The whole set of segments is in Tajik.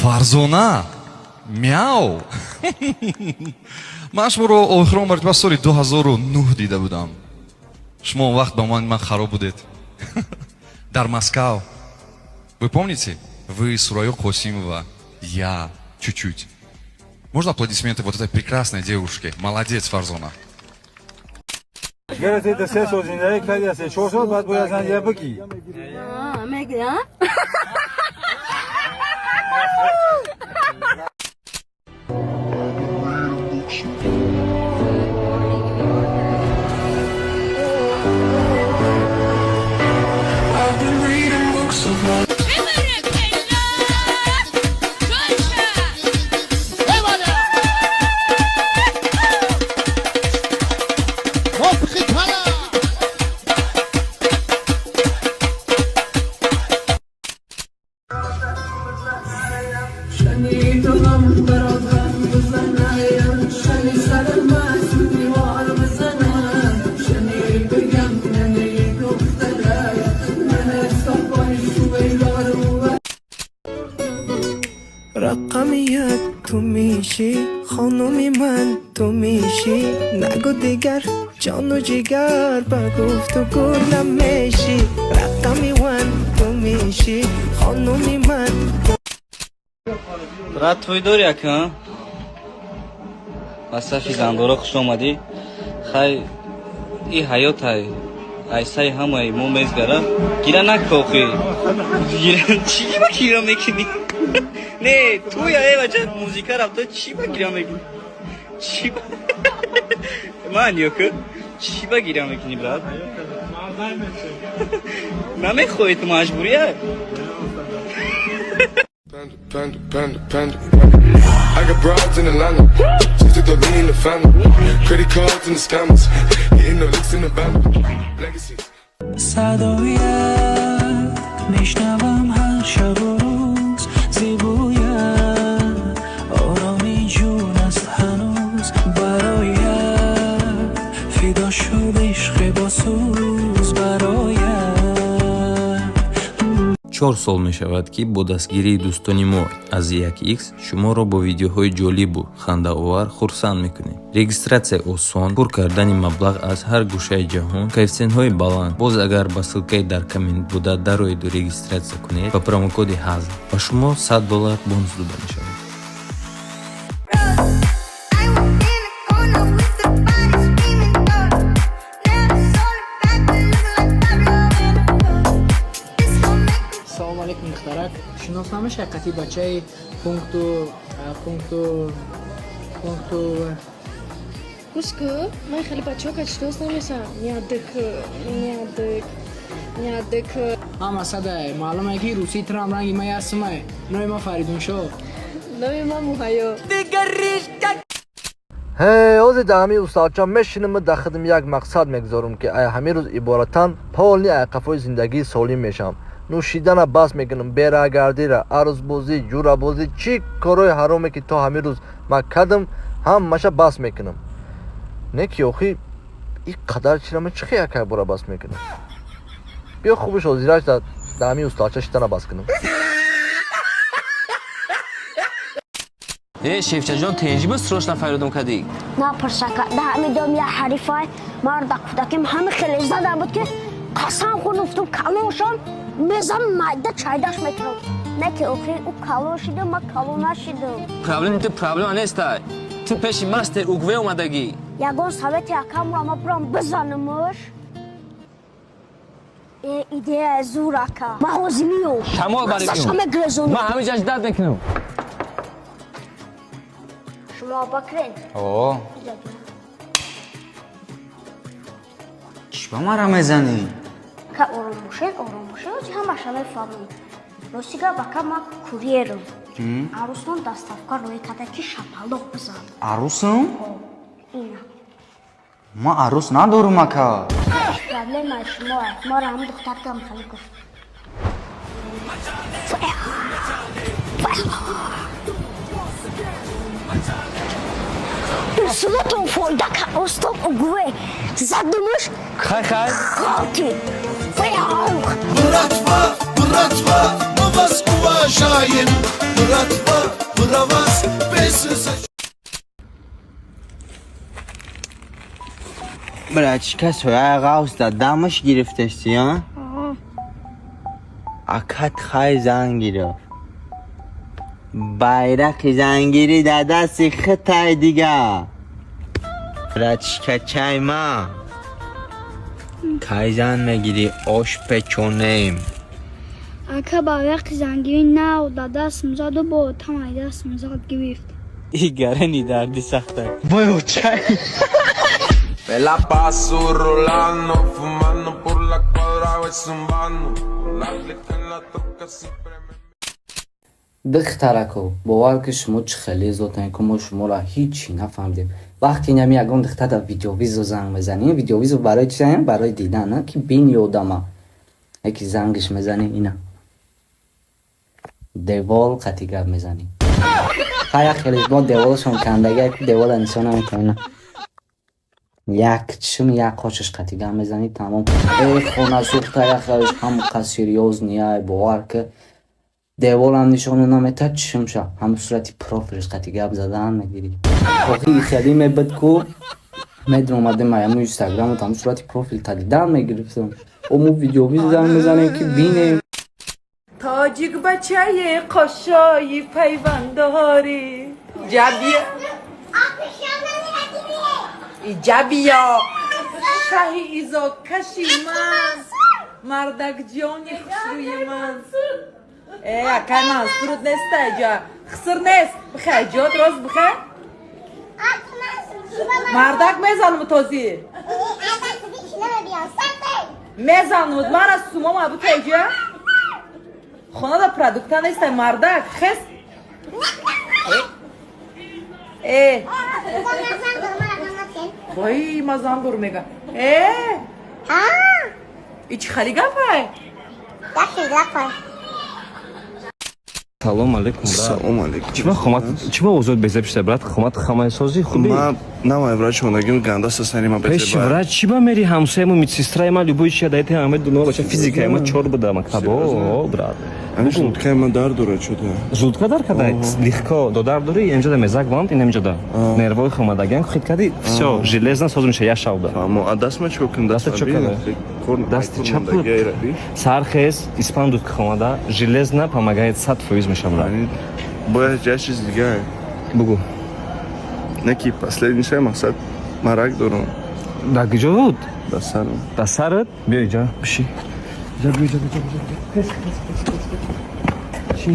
Фарзона мяу. Ман шуморо охирон мартиба соли 2009 дида будам. Шумо он вақт ба ман хароб будед. Дар Москва. Вы помните? Вы, Сурайо Косимова, я, чуть-чуть. Можно аплодисменты вот этой прекрасной девушке? Молодец, Фарзона. رقمیت تو میشی خانومی من تو میشی نگو دیگر جان و جگر بگفت و گلم میشی رقمی من تو میشی خانومی من برات توی داری اکن واسه زندورا خوش اومدی خیلی این حیات های ایسای همه مو میزگره گیره نکوخی گیره چی با گیره میکنی نه تو یا ای بچه موزیکا رفت چی با گیره میکنی چی با من یوکو چی با گیره میکنی برات نمیخوی تو مجبوریه I got broads in Atlanta, just to throw me in the family. Credit cards and the scammers, hitting the licks in the van. Legacies. صدایت میشنوم هر شب و روز زیبویت آرامی جون است هنوز برایت فدا شد عشق با سوز برایت 4 сол мешавад ки бо дастгирии дӯстони мо аз 1x шуморо бо видеоҳои ҷолибу хандаовар хурсанд мекунем. Регистратсия осон, пур кардани маблағ аз ҳар гӯшаи ҷаҳон, коэффициентҳои баланд. Боз агар ба ссилкаи дар коммент буда дароеду регистратсия кунед ба промокоди ҳазл ба шумо $100 бонус дода мешавад. Салом алейкум мухтарак. Шиноснамаи шайқати бачаи пункту Пуску, май хали бачака читос намесам. Нядык. ама садай маълуме ки русӣ трам ранги май ҳастмай. Номи ма Фаридуншо. Номи ма Муҳайё. ҳози даҳами устодҷон мешинам да хидми як мақсад мегузорам ки ҳамин рӯз иборатан полни айқафои зиндагии солим мешавам. нӯшидана бас мекунам, берагардира, арӯзбозӣ, ҷурабозӣ, чӣ корои ҳароме ки то ҳамин рӯз ман кардам ҳамаша бас мекунам. Не ки охи ин қадар чира ман чӣ хияка бора бас мекунам. биё хубиш ҳозираш да ҳамин устодча шитана бас кунам. шефчаҷон тенҷиба срочно файродам кадӣ напарсака да ҳамидом я ҳарифай марда кӯдаким ҳами хеле задам буд ки қасам хӯрдуфтум калошам мезам майда чайдаш мекунам. Не ки охир ӯ калон шидам ман калон нашидам. проблема нестай ту пеши мастер угве омадагӣ ягон совети акамро ма бурам бизанамаш. идея зурака ма ҳозимиё тамол барикум ман ҳамин ҷаш дард мекунам шумо бакрен чӣ ба мара мезанӣ ка ором бошед ҳоҷи ҳамаша мефаҳмем. ростига бака ма курьерам арӯсон даставка роҳӣ карда ки шапалоқ бизан. арӯсам ина ма арӯс надорум ака проблемаи шумо моро ҳам духтаркам хали гуфт. Сулатон фойдака осток угве задумаш хай хати Bırakma, bırakma, mı vas уважаем, bırakma. برچکه سویا غاوز دا دمش گرفتشتی ها؟ اکت خواهی زن گرفت bayrak زنگیری در دست خطای دیگه برچکه چایما کایزن میگیری آش پچونیم اکا bayrak زنگیری نه در دستم زد و با تمای دستم زد گرفت ای گرنی دردی سخته Voy chai. Me la paso rolando, fumando por la cuadra y zumbando. La fleca en la troca siempre me... دخترکو باور که شما چه خیلی زودن که ما شما را هیچی نفهمیدیم وقتی نمی اگرون دختر در ویدیو ویزو زنگ بزنیم ویدیو ویزو برای چی زنیم؟ برای دیدن نه که بین یادم یکی زنگش میزنیم اینا دیوال قطی گرد میزنیم خیلی ما دیوالشون کندگه دیوال انسان هم کنه یک چشم یک قاشش قطی گرد میزنیم تمام ای خونه سوخته یک خیلیش هم قصیریوز نیای باور که دیوال هم نشانه نمیتد چشم شا هم صورتی پروفیلش قطی گرد زدن میگیری خیلی خیلی میبد که میدن اومده مایمو اینستاگرام و هم صورتی پروفیل تدیدن میگرفتم امو ویدیو بیزن میزنیم که بینیم تاجیک بچه قشایی پیونداری جبیه جبیا شاهی ایزا کشی من مردک جانی خسروی من اکه منصورت نیست ایجا خسر نیست بخواه جات راست بخواه مردک میزنم تازی میزنم من از سوما مبوت ایجا خونه دا پرادکتا نیست مردک خست وای مزان برو میگه ایچ خالی گفای Салом алейкум. Салом алейкум. Чима озод безепиште брат? Хомат хамайсози хуби? Ма намай врач онагим ганда сасани ма безеба. Пеш врач чиба мери хамсаему медсестра ма любой чия дайте аме дуно бача физика ма чор буда мактабо брат. Ани жлудка ма дар дорад шуда. Жлудка дар кадай? Легко до дар дори инҷода мезак ванд ин инҷода. Нервои хомадаган хит кади всё железно соз миша я шавда. Амо адаст ма чокин даст чокин. Дасти чапут. Сархез испандут хомада железно помогает 100% мишам. Бояд я чиз дига. Бугу. Неки последний шай мақсад марак дорам. Да киҷо буд? Да сарам. Да сарат? Биё иҷа биши. Иҷа. Шин.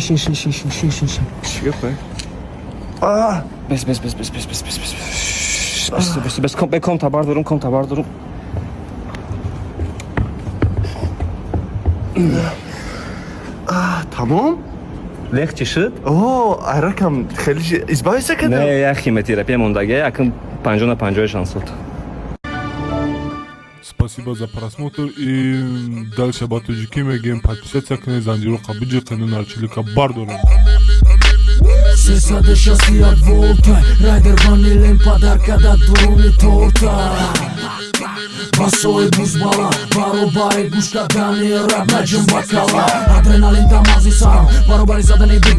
Чӣ гапай? Бес. Ком табар дорум. Тамом? Легче шуд? О, аракам хеле избавиться кардам. Не, я химиотерапия мондага, акам 50 на 50 шансот. Спасибо за просмотр и дальше батуджики мегем подписаться к Незандиру Кабиджи канал Чилика Бардором. Сесаде шасти от волта Райдер ванилен подарка да дуруни торта Басои бузбала Баробари гушка дани раб наджим бакала Адреналин тамази сарам Баробари задани бит